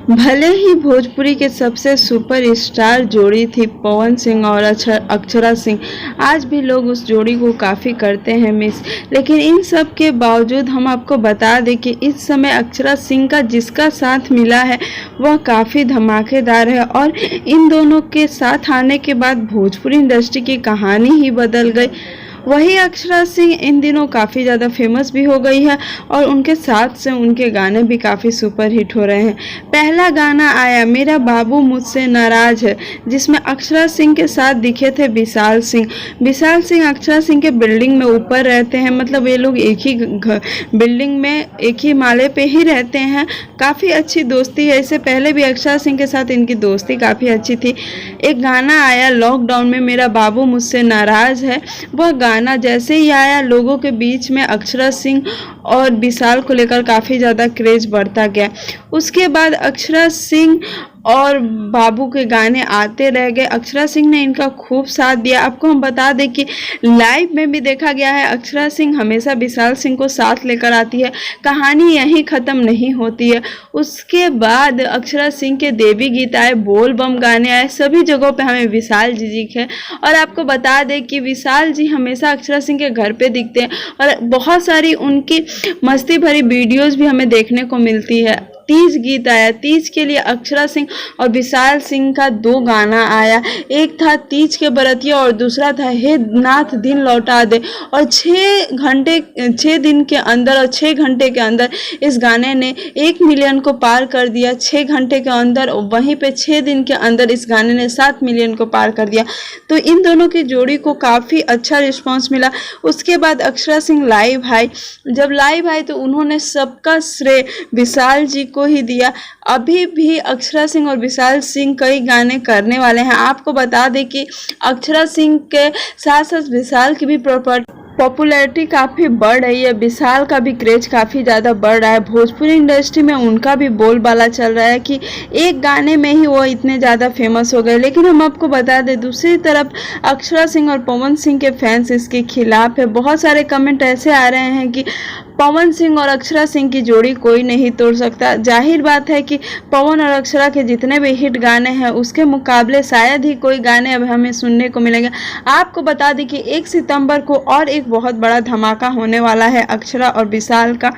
भले ही भोजपुरी के सबसे सुपर स्टार जोड़ी थी पवन सिंह और अक्षरा सिंह, आज भी लोग उस जोड़ी को काफ़ी करते हैं मिस। लेकिन इन सब के बावजूद हम आपको बता दें कि इस समय अक्षरा सिंह का जिसका साथ मिला है वह काफ़ी धमाकेदार है और इन दोनों के साथ आने के बाद भोजपुरी इंडस्ट्री की कहानी ही बदल गई। वही अक्षरा सिंह इन दिनों काफ़ी ज़्यादा फेमस भी हो गई है और उनके साथ से उनके गाने भी काफ़ी सुपर हिट हो रहे हैं। पहला गाना आया मेरा बाबू मुझसे नाराज़ है, जिसमें अक्षरा सिंह के साथ दिखे थे विशाल सिंह। विशाल सिंह अक्षरा सिंह के बिल्डिंग में ऊपर रहते हैं, मतलब ये लोग एक ही बिल्डिंग में एक ही माले पे ही रहते हैं। काफ़ी अच्छी दोस्ती है, इससे पहले भी अक्षरा सिंह के साथ इनकी दोस्ती काफ़ी अच्छी थी। एक गाना आया लॉकडाउन में मेरा बाबू मुझसे नाराज़ है, वह गाना जैसे ही आया लोगों के बीच में अक्षरा सिंह और विशाल को लेकर काफ़ी ज़्यादा क्रेज बढ़ता गया। उसके बाद अक्षरा सिंह और बाबू के गाने आते रह गए। अक्षरा सिंह ने इनका खूब साथ दिया। आपको हम बता दें कि लाइव में भी देखा गया है अक्षरा सिंह हमेशा विशाल सिंह को साथ लेकर आती है, कहानी यहीं ख़त्म नहीं होती है। उसके बाद अक्षरा सिंह के देवी गीत आए, बोल बम गाने आए, सभी जगहों पे हमें विशाल जी दिखे। और आपको बता दें कि विशाल जी हमेशा अक्षरा सिंह के घर पे दिखते हैं और बहुत सारी उनकी मस्ती भरी वीडियोज़ भी हमें देखने को मिलती है। तीज गीत आया, तीज के लिए अक्षरा सिंह और विशाल सिंह का 2 गाना आया, एक था तीज के बरतिया और दूसरा था हे नाथ दिन लौटा दे। और 6 दिन के अंदर और 6 घंटे के अंदर इस गाने ने 1 मिलियन को पार कर दिया 6 घंटे के अंदर। वहीं पे 6 दिन के अंदर इस गाने ने 7 मिलियन को पार कर दिया। तो इन दोनों की जोड़ी को काफ़ी अच्छा रिस्पॉन्स मिला। उसके बाद अक्षरा सिंह लाइव आई, जब लाइव आई तो उन्होंने सबका श्रेय विशाल जी को ही दिया। अभी भी अक्षरा सिंह और विशाल सिंह कई गाने करने वाले हैं। आपको बता दें कि अक्षरा सिंह के साथ साथ विशाल की भी पॉपुलैरिटी काफ़ी बढ़ रही है, विशाल का भी क्रेज काफ़ी ज़्यादा बढ़ रहा है। भोजपुरी इंडस्ट्री में उनका भी बोलबाला चल रहा है कि एक गाने में ही वो इतने ज़्यादा फेमस हो गए। लेकिन हम आपको बता दें दूसरी तरफ अक्षरा सिंह और पवन सिंह के फैंस इसके खिलाफ है। बहुत सारे कमेंट ऐसे आ रहे हैं कि पवन सिंह और अक्षरा सिंह की जोड़ी कोई नहीं तोड़ सकता। जाहिर बात है कि पवन और अक्षरा के जितने भी हिट गाने हैं उसके मुकाबले शायद ही कोई गाने अब हमें सुनने को मिलेंगे। आपको बता दें कि 1 सितंबर को और एक बहुत बड़ा धमाका होने वाला है अक्षरा और विशाल का।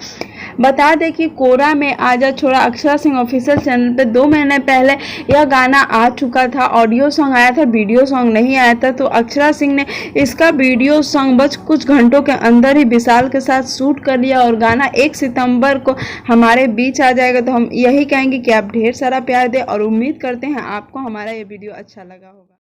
बता दें कि कोरा में आजा छोड़ा अक्षरा सिंह ऑफिशियल चैनल पे 2 महीने पहले यह गाना आ चुका था। ऑडियो सॉन्ग आया था, वीडियो सॉन्ग नहीं आया था। तो अक्षरा सिंह ने इसका वीडियो सॉन्ग बस कुछ घंटों के अंदर ही विशाल के साथ शूट कर लिया और गाना 1 सितंबर को हमारे बीच आ जाएगा। तो हम यही कहेंगे कि आप ढेर सारा प्यार दें और उम्मीद करते हैं आपको हमारा ये वीडियो अच्छा लगा होगा।